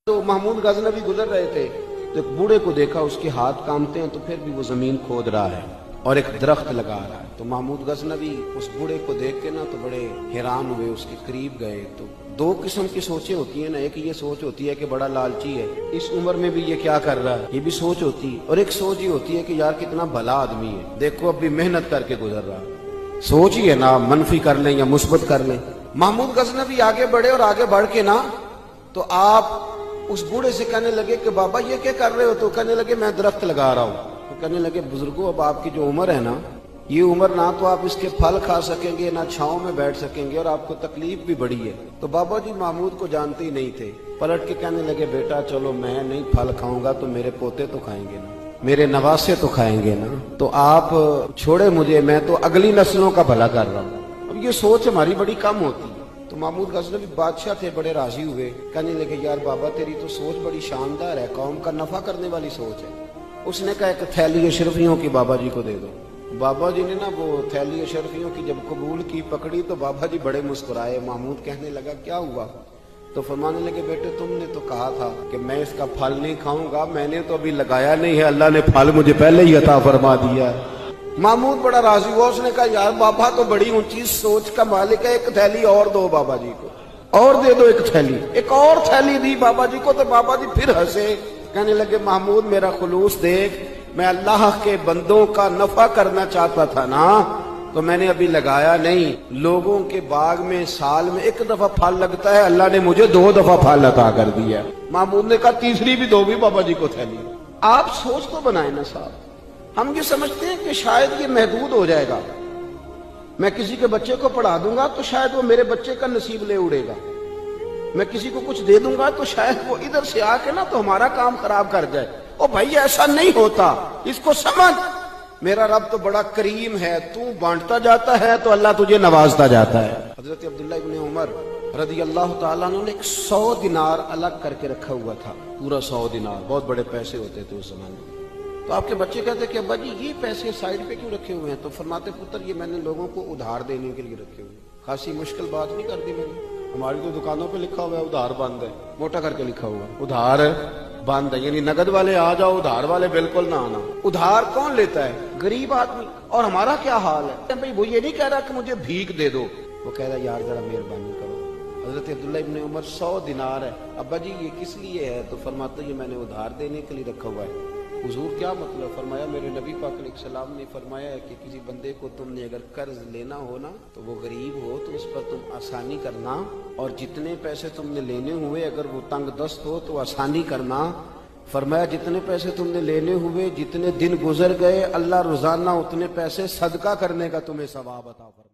تو محمود غزنوی گزر رہے تھے تو ایک بوڑھے کو دیکھا، اس کے ہاتھ کامتے ہیں تو پھر بھی وہ زمین کھود رہا ہے اور ایک درخت لگا رہا ہے۔ تو محمود غزنوی اس بوڑھے کو دیکھ کے نا تو بڑے حیران ہوئے، اس کے قریب گئے۔ تو دو قسم کی سوچیں ہوتی ہیں نا، ایک یہ سوچ ہوتی ہے کہ بڑا لالچی ہے، اس عمر میں بھی یہ کیا کر رہا ہے، یہ بھی سوچ ہوتی ہے، اور ایک سوچ یہ ہوتی ہے کہ یار کتنا بھلا آدمی ہے، دیکھو اب بھی محنت کر کے گزر رہا ہے۔ سوچ ہی ہے نا، منفی کر لیں یا مثبت کر لیں۔ محمود غزنوی آگے بڑھے اور آگے بڑھ کے نا تو آپ اس بوڑھے سے کہنے لگے کہ بابا یہ کیا کر رہے ہو؟ تو کہنے لگے میں درخت لگا رہا ہوں۔ تو کہنے لگے بزرگوں اب آپ کی جو عمر ہے نا، یہ عمر نہ تو آپ اس کے پھل کھا سکیں گے، نہ چھاؤں میں بیٹھ سکیں گے، اور آپ کو تکلیف بھی بڑی ہے۔ تو بابا جی محمود کو جانتے ہی نہیں تھے، پلٹ کے کہنے لگے بیٹا چلو میں نہیں پھل کھاؤں گا تو میرے پوتے تو کھائیں گے نا، میرے نواسے تو کھائیں گے نا، تو آپ چھوڑے مجھے، میں تو اگلی نسلوں کا بھلا کر رہا ہوں۔ اب یہ سوچ ہماری بڑی کم ہوتی ہے۔ تو محمود غزنوی بادشاہ تھے، بڑے راضی ہوئے، کہنے لگے یار بابا تیری تو سوچ بڑی شاندار ہے، قوم کا نفع کرنے والی سوچ ہے۔ اس نے کہا ایک تھیلی اشرفیوں کی بابا جی کو دے دو۔ بابا جی نے نا وہ تھیلی اشرفیوں کی جب قبول کی، پکڑی تو بابا جی بڑے مسکرائے۔ محمود کہنے لگا کیا ہوا؟ تو فرمانے لگے بیٹے تم نے تو کہا تھا کہ میں اس کا پھل نہیں کھاؤں گا، میں نے تو ابھی لگایا نہیں ہے، اللہ نے پھل مجھے پہلے ہی عطا فرما دیا ہے۔ محمود بڑا راضی ہوا، اس نے کہا یار بابا تو بڑی اونچی سوچ کا مالک ہے، ایک تھیلی اور دو بابا جی کو، اور دے دو ایک تھیلی۔ ایک اور تھیلی دی بابا جی کو تو بابا جی پھر ہنسے، کہنے لگے محمود میرا خلوص دیکھ، میں اللہ کے بندوں کا نفع کرنا چاہتا تھا نا، تو میں نے ابھی لگایا نہیں۔ لوگوں کے باغ میں سال میں ایک دفعہ پھل لگتا ہے، اللہ نے مجھے 2 دفعہ پھل عطا کر دیا۔ محمود نے کہا تیسری بھی دو بھی بابا جی کو تھیلی۔ آپ سوچ تو بنائیں نا صاحب، ہم یہ سمجھتے ہیں کہ شاید یہ محدود ہو جائے گا، میں کسی کے بچے کو پڑھا دوں گا تو شاید وہ میرے بچے کا نصیب لے اڑے گا، میں کسی کو کچھ دے دوں گا تو شاید وہ ادھر سے آ کے نا تو ہمارا کام خراب کر جائے۔ او بھائی ایسا نہیں ہوتا، اس کو سمجھ، میرا رب تو بڑا کریم ہے، تو بانٹتا جاتا ہے تو اللہ تجھے نوازتا جاتا ہے۔ حضرت عبداللہ ابن عمر رضی اللہ تعالیٰ عنہ نے ایک 100 دینار الگ کر کے رکھا ہوا تھا، پورا 100 دینار، بہت بڑے پیسے ہوتے تھے اس زمانے میں۔ تو آپ کے بچے کہتے کہ ابا جی یہ پیسے سائڈ پہ کیوں رکھے ہوئے ہیں؟ تو فرماتے پتر یہ میں نے لوگوں کو ادھار دینے کے لیے رکھے ہوئے، خاصی مشکل بات نہیں کر دی میں نے، ہماری تو دکانوں پہ لکھا ہوا ہے ادھار بند ہے، موٹا کر کے لکھا ہوا ادھار بند ہے، یعنی نقد والے آ جاؤ، ادھار والے بالکل نہ آنا۔ ادھار کون لیتا ہے؟ غریب آدمی۔ اور ہمارا کیا حال ہے بھائی، وہ یہ نہیں کہہ رہا کہ مجھے بھیک دے دو، وہ کہہ رہا یار ذرا مہربانی کرو۔ حضرت عبداللہ ابن عمر 100 دینار ہے، ابا جی یہ کس لیے ہے؟ تو فرماتے یہ میں نے ادھار دینے کے لیے رکھا ہوا ہے۔ حضور کیا مطلب؟ فرمایا میرے نبی پاک علیہ السلام نے فرمایا ہے کہ کسی بندے کو تم نے اگر قرض لینا ہو نا تو وہ غریب ہو تو اس پر تم آسانی کرنا، اور جتنے پیسے تم نے لینے ہوئے اگر وہ تنگ دست ہو تو آسانی کرنا۔ فرمایا جتنے پیسے تم نے لینے ہوئے، جتنے دن گزر گئے، اللہ روزانہ اتنے پیسے صدقہ کرنے کا تمہیں ثواب عطا فرمائے۔